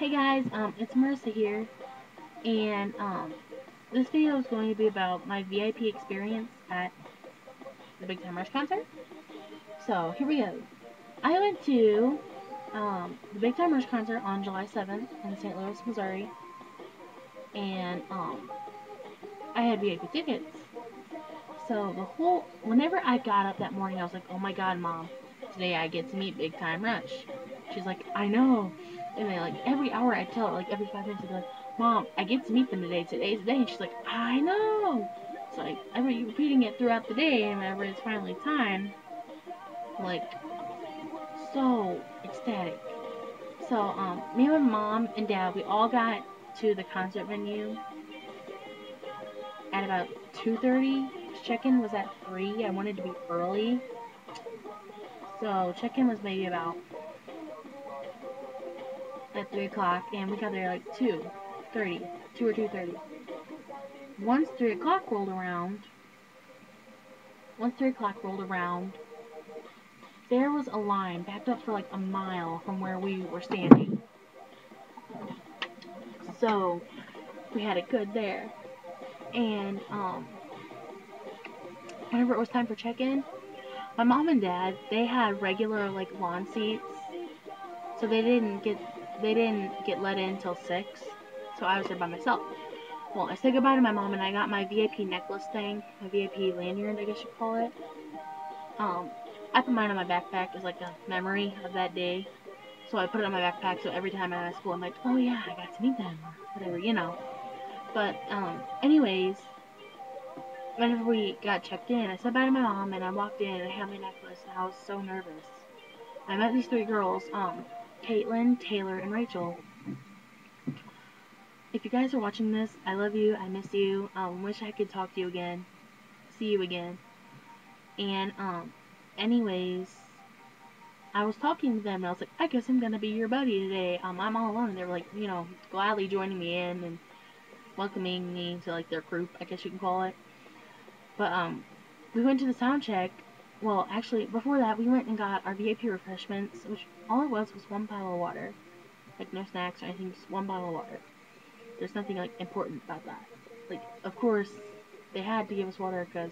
Hey guys, it's Marissa here, and this video is going to be about my VIP experience at the Big Time Rush concert. So here we go. I went to the Big Time Rush concert on July 7th in St. Louis, Missouri, and I had VIP tickets. So whenever I got up that morning, I was like, "Oh my God, Mom, today I get to meet Big Time Rush." She's like, "I know," and then like every hour I tell her, like every 5 minutes, I'd be like, "Mom, I get to meet them today. Today's the day," and she's like, "I know." So like I be repeating it throughout the day, and whenever it's finally time, like so ecstatic. So me and my mom and dad, we all got to the concert venue at about 2:30. Check-in was at 3. I wanted to be early. So check-in was maybe about at 3 o'clock, and we got there like 2:30, 2 or 2:30. Once 3 o'clock rolled around, once 3 o'clock rolled around, there was a line backed up for like a mile from where we were standing. So we had it good there. And whenever it was time for check-in, my mom and dad, they had regular like lawn seats, so they didn't get let in till 6. So I was there by myself. Well, I said goodbye to my mom and I got my VIP necklace thing, my VIP lanyard, I guess you call it. Um, I put mine on my backpack as like a memory of that day. So I put it on my backpack, so every time I'm at school, I'm like, oh yeah, I got to meet them, or whatever. But, anyways, whenever we got checked in, I said bye to my mom, and I walked in, and I had my necklace, and I was so nervous. I met these 3 girls, Caitlin, Taylor, and Rachel. If you guys are watching this, I love you, I miss you, wish I could talk to you again, see you again. And, anyways, I was talking to them, and I was like, I guess I'm gonna be your buddy today. I'm all alone. And they were like, gladly joining me in and welcoming me to like their group, I guess you can call it. But we went to the sound check. Well, actually, before that, we went and got our VIP refreshments, which all it was one bottle of water, like no snacks or anything, just one bottle of water. There's nothing like important about that. Like, of course, they had to give us water because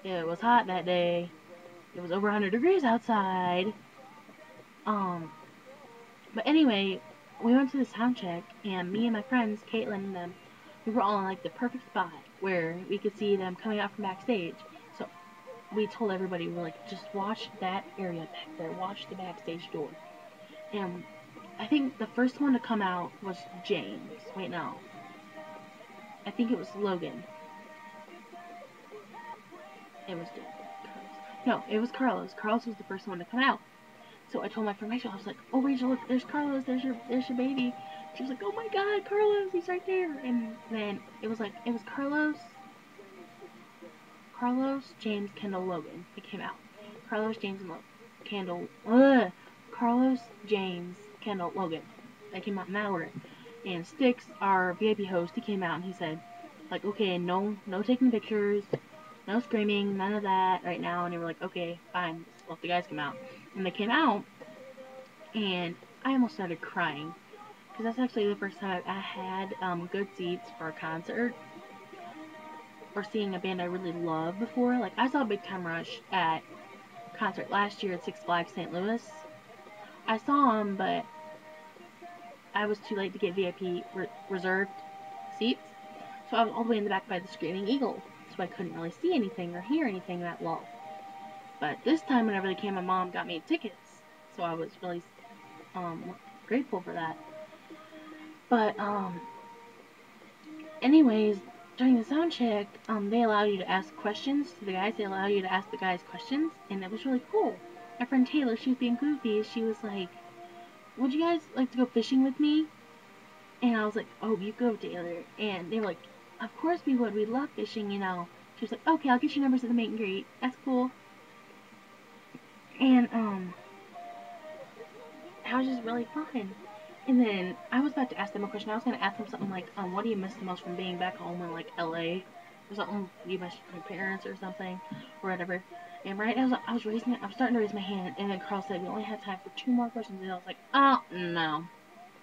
it was hot that day. It was over 100 degrees outside. Um, but anyway, we went to the sound check, and me and my friends, Caitlin and them, we were all in like the perfect spot where we could see them coming out from backstage. So we told everybody, we were like, just watch that area back there, watch the backstage door. And I think the first one to come out was James. Wait, no. I think it was Logan. It was James. No, it was Carlos. Carlos was the first one to come out. So I told my friend Rachel, I was like, oh Rachel, look, there's Carlos, there's your baby. She was like, oh my God, Carlos, he's right there. And then it was Carlos, James, Kendall, Logan. It came out. Carlos, James, and Carlos, James, Kendall, Logan. They came out in that order. And Styx, our VIP host, he came out and he said, like, okay, no taking pictures, no screaming, none of that right now. And they were like, okay, fine, let's let the guys come out. And they came out, and I almost started crying. Because that's actually the first time I had good seats for a concert. Or seeing a band I really love before. Like, I saw Big Time Rush at a concert last year at Six Flags St. Louis. I saw them, but I was too late to get VIP reserved seats. So I was all the way in the back by the Screaming Eagle. So I couldn't really see anything or hear anything that low. But this time, whenever they came, my mom got me tickets. So I was really grateful for that. But, anyways, during the sound check, they allow you to ask questions to the guys. They allow you to ask the guys questions, and it was really cool. My friend Taylor, she was being goofy. She was like, would you guys like to go fishing with me? And I was like, oh, you go, Taylor. And they were like, of course we would. We love fishing. She was like, okay, I'll get your numbers at the meet and greet. That's cool. And, that was just really fun. And then I was about to ask them a question. I was going to ask them something like, what do you miss the most from being back home in, like, LA? Or something, you miss your parents or something, or whatever. And right as I was starting to raise my hand, and then Carl said, we only had time for 2 more questions. And I was like, oh, no.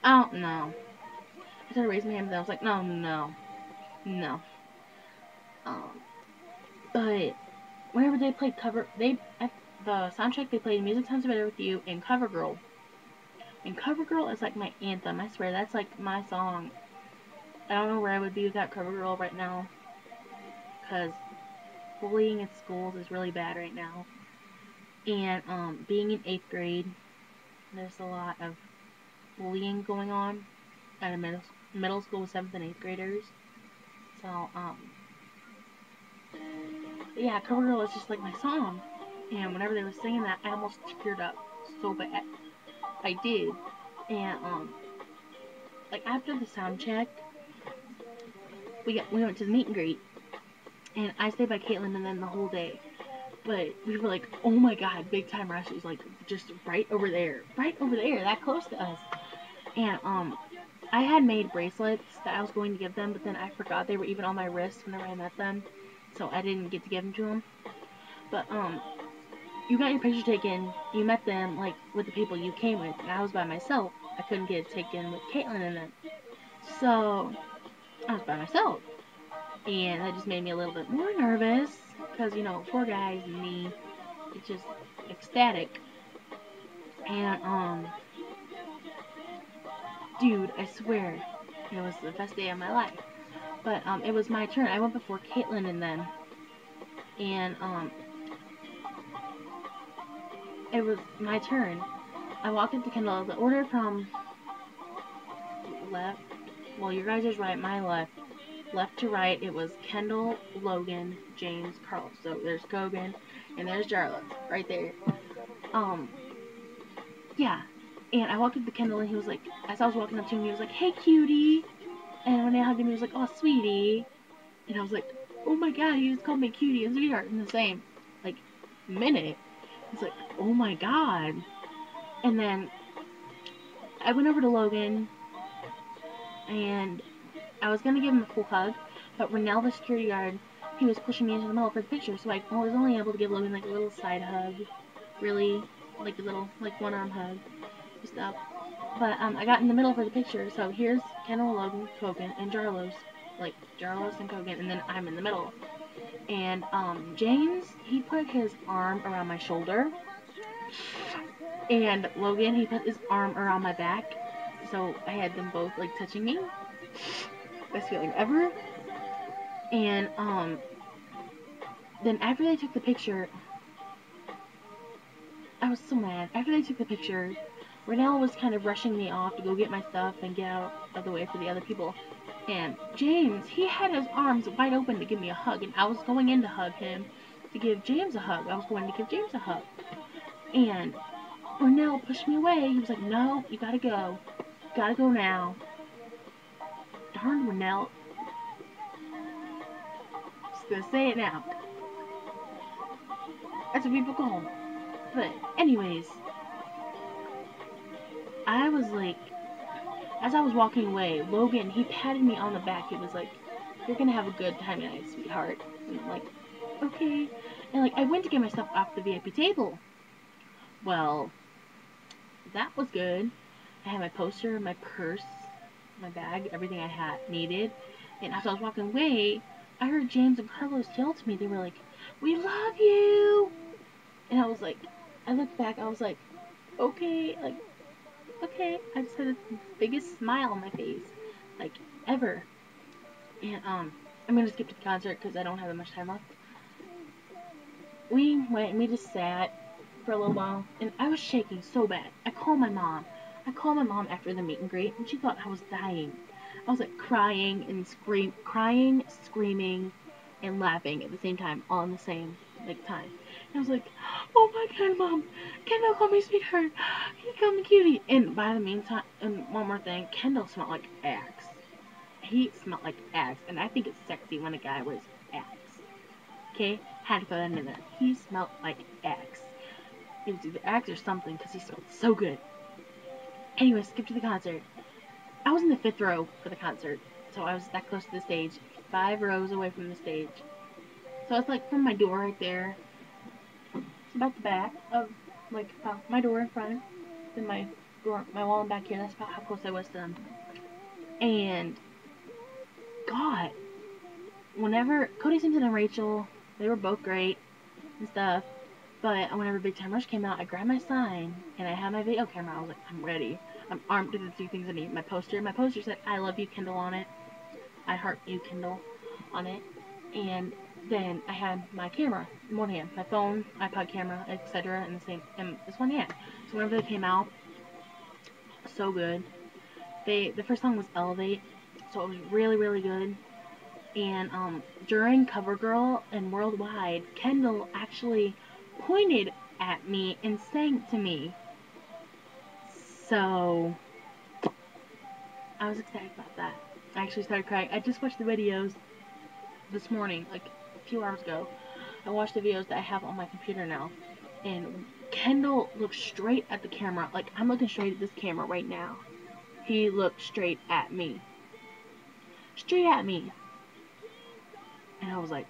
I don't know. I started raising my hand, but then I was like, no, no, no. Um, but whenever they played cover, at the soundtrack they played "Music Sounds Better with You" and "CoverGirl." And "CoverGirl" is like my anthem. I swear, that's like my song. I don't know where I would be without CoverGirl right now, because bullying in schools is really bad right now. And being in 8th grade, there's a lot of bullying going on at a middle school with 7th and 8th graders. So yeah, CoverGirl is just like my song. And whenever they were singing that, I almost teared up so bad. I did. And like after the sound check, we went to the meet and greet, and I stayed by Caitlin and then the whole day. But we were like, oh my god, Big Time Rush is like just right over there, that close to us. And I had made bracelets that I was going to give them, but then I forgot they were even on my wrist whenever I met them, so I didn't get to give them to them. But you got your picture taken, you met them like with the people you came with, and I was by myself. I couldn't get it taken with Caitlin and them, so I was by myself, and that just made me a little bit more nervous because you know, 4 guys and me, it's just ecstatic. And dude, I swear, it was the best day of my life. But it was my turn. I went before Caitlin and them, and it was my turn. I walked up to Kendall. The order from left, well, your guys' is right, my left to right. It was Kendall, Logan, James, Carl. So there's Kogan, and there's Jarlath right there. Um, yeah. And I walked up to Kendall, and he was like, as I was walking up to him, he was like, "Hey, cutie." And when I hugged him, he was like, "Oh, sweetie." And I was like, "Oh my god, he just called me cutie and sweetheart in the same like minute." It's like, "Oh my god." And then I went over to Logan, and I was gonna give him a full hug, but Renell, the security guard, he was pushing me into the middle for the picture, so I was only able to give Logan like a little side hug, really, like a little like one arm hug and stuff. But I got in the middle for the picture, so here's Kendall, Logan, Kogan, and Jarlos, like Jarlos and Kogan, and then I'm in the middle. And James, he put his arm around my shoulder, and Logan, he put his arm around my back, so I had them both like touching me. Best feeling ever. And then after they took the picture, I was so mad. After they took the picture, Renell was kind of rushing me off to go get my stuff and get out of the way for the other people. And James, he had his arms wide open to give me a hug, and I was going in to hug him to give James a hug. I was going to give James a hug. And Renell pushed me away. He was like, "No, you gotta go. You gotta go now." Darn Renell. Just gonna say it now. That's what people call him. But anyways, I was like, as I was walking away, Logan, he patted me on the back. He was like, "You're gonna have a good time tonight, sweetheart." And I'm like, "Okay." And like, I went to get my stuff off the VIP table. Well, that was good. I had my poster, my purse, my bag, everything I had needed. And as I was walking away, I heard James and Carlos yell to me. They were like, "We love you." And I was like, I looked back, I was like, okay, like, okay. I just had the biggest smile on my face, like, ever. And, I'm gonna skip to the concert because I don't have that much time left. We went and we just sat for a little while, and I was shaking so bad. I called my mom. I called my mom after the meet and greet, and she thought I was dying. I was like crying and screaming, and laughing at the same time, all in the same like time. And I was like, "Oh my god, mom! Kendall called me sweetheart. He called me cutie." And by the meantime, and one more thing, Kendall smelled like Axe. He smelled like Axe, and I think it's sexy when a guy wears Axe. Okay, had to put that in there. He smelled like Axe. It was either Axe or something because he smelled so good. Anyway, skip to the concert. I was in the 5th row for the concert, so I was that close to the stage, 5 rows away from the stage. So it's like from my door right there. It's about the back of like my door in front, then my my wall back here. That's about how close I was to them. And God, whenever Cody Simpson and Rachel, they were both great and stuff. But whenever Big Time Rush came out, I grabbed my sign and I had my video camera. I was like, I'm ready. I'm armed with the 3 things I need. My poster said, I love you, Kendall on it. I heart you, Kendall on it. And then I had my camera in one hand, my phone, iPod camera, etc. in this one hand. So whenever they came out, so good. The first song was Elevate, so it was really, really good. And during CoverGirl and Worldwide, Kendall actually pointed at me and sang to me. So I was excited about that. I actually started crying. I just watched the videos this morning, like a few hours ago. I watched the videos that I have on my computer now. And Kendall looked straight at the camera. Like, I'm looking straight at this camera right now. He looked straight at me. Straight at me. And I was like,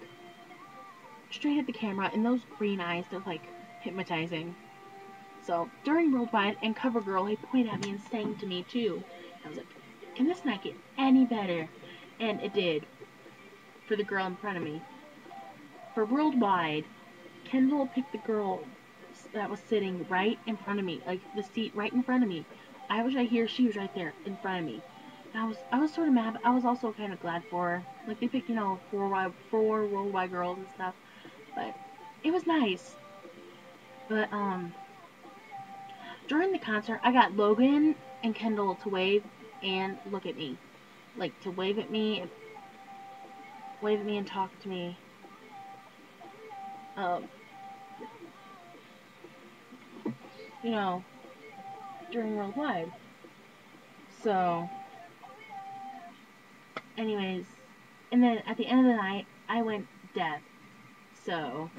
straight at the camera. And those green eyes, they're like hypnotizing. So, during Worldwide and CoverGirl, he pointed at me and sang to me too. I was like, can this not get any better? And it did. For the girl in front of me. For Worldwide, Kendall picked the girl that was sitting right in front of me. Like, the seat right in front of me. I was right here, she was right there in front of me. And I was sort of mad, but I was also kind of glad for her. Like, they picked, 4 Worldwide girls and stuff. But it was nice. But, during the concert, I got Logan and Kendall to wave and look at me. Like, to wave at me and talk to me. During Worldwide. So, anyways, and then at the end of the night, I went deaf. So,